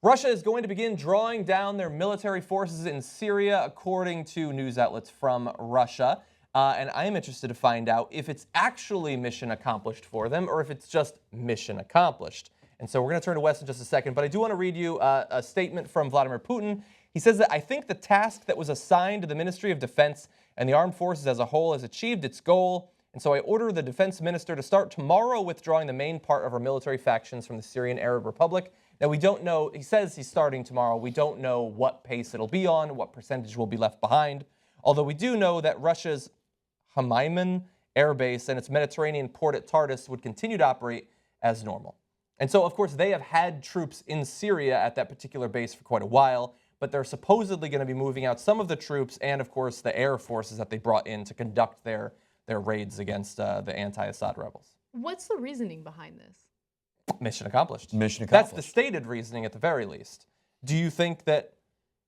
Russia is going to begin drawing down their military forces in Syria, according to news outlets from Russia. And I am interested to find out if it's actually mission accomplished for them or if it's just mission accomplished. And so we're going to turn to Wes in just a second, but I do want to read you a statement from Vladimir Putin. He says that I think the task that was assigned to the Ministry of Defense and the armed forces as a whole has achieved its goal. And so I order the defense minister to start tomorrow withdrawing the main part of our military factions from the Syrian Arab Republic. Now, we don't know, he says he's starting tomorrow. We don't know what pace it'll be on, what percentage will be left behind. Although we do know that Russia's Hmyman air base and its Mediterranean port at Tartus would continue to operate as normal. And so, of course, they have had troops in Syria at that particular base for quite a while, but they're supposedly going to be moving out some of the troops and, of course, the air forces that they brought in to conduct their raids against the anti-Assad rebels. What's the reasoning behind this? Mission accomplished. Mission accomplished. That's the stated reasoning at the very least. Do you think that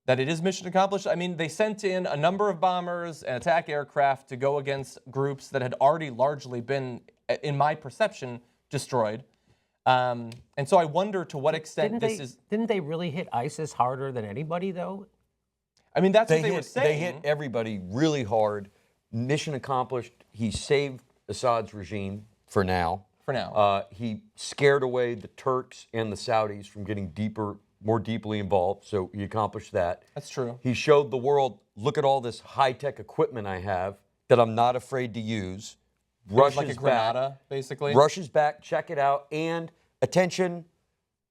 it is mission accomplished? I mean, they sent in a number of bombers and attack aircraft to go against groups that had already largely been, in my perception, destroyed. And so I wonder to what extent Didn't they really hit ISIS harder than anybody, though? I mean, that's what they were saying. They hit everybody really hard. Mission accomplished. He saved Assad's regime for now. For now. He scared away the Turks and the Saudis from getting more deeply involved, so he accomplished that. That's true. He showed the world, look at all this high-tech equipment I have that I'm not afraid to use. Russia's like a Granada, basically. Russia's back, check it out. And attention,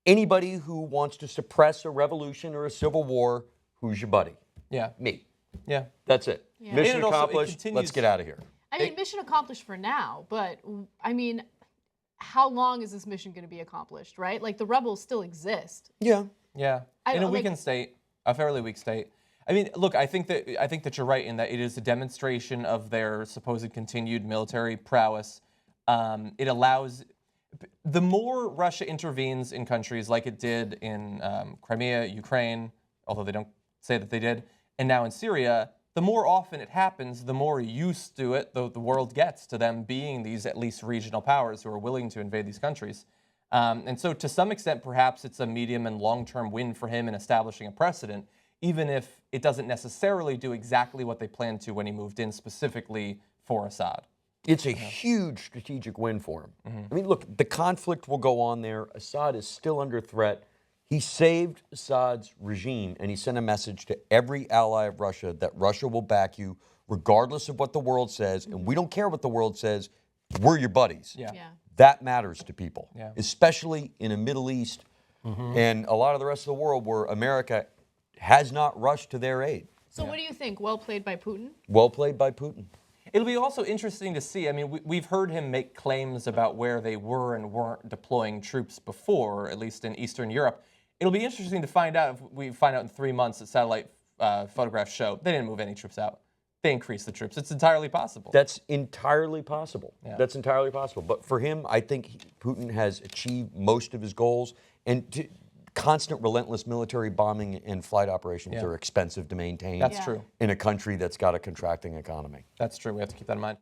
anybody who wants to suppress a revolution or a civil war, who's your buddy? Yeah. Me. Yeah. That's it. Yeah. Mission Also, accomplished. Let's get out of here. I mean, mission accomplished for now, but I mean, how long is this mission going to be accomplished, right? Like, the rebels still exist. Yeah. Yeah. In a weakened state, a fairly weak state. I mean, look, I think that you're right in that it is a demonstration of their supposed continued military prowess. It allows, the more Russia intervenes in countries like it did in Crimea, Ukraine, although they don't say that they did, and now in Syria, the more often it happens, the more used to it the world gets to them being these at least regional powers who are willing to invade these countries. And so to some extent, perhaps it's a medium and long-term win for him in establishing a precedent, even if it doesn't necessarily do exactly what they planned to when he moved in specifically for Assad. It's a huge strategic win for him. I mean, look, the conflict will go on there. Assad is still under threat. He saved Assad's regime, and he sent a message to every ally of Russia that Russia will back you regardless of what the world says, and we don't care what the world says. We're your buddies. Yeah. That matters to people, Yeah. especially in the Middle East and a lot of the rest of the world where America has not rushed to their aid. So what do you think? Well played by Putin? Well played by Putin. It'll be also interesting to see. I mean, we've heard him make claims about where they were and weren't deploying troops before, at least in Eastern Europe. It'll be interesting to find out if we find out in 3 months that satellite photographs show they didn't move any troops out. They increased the troops. It's entirely possible. That's entirely possible. Yeah. That's entirely possible. But for him, I think Putin has achieved most of his goals. And constant, relentless military bombing and flight operations are expensive to maintain. That's true. In a country that's got a contracting economy. That's true. We have to keep that in mind.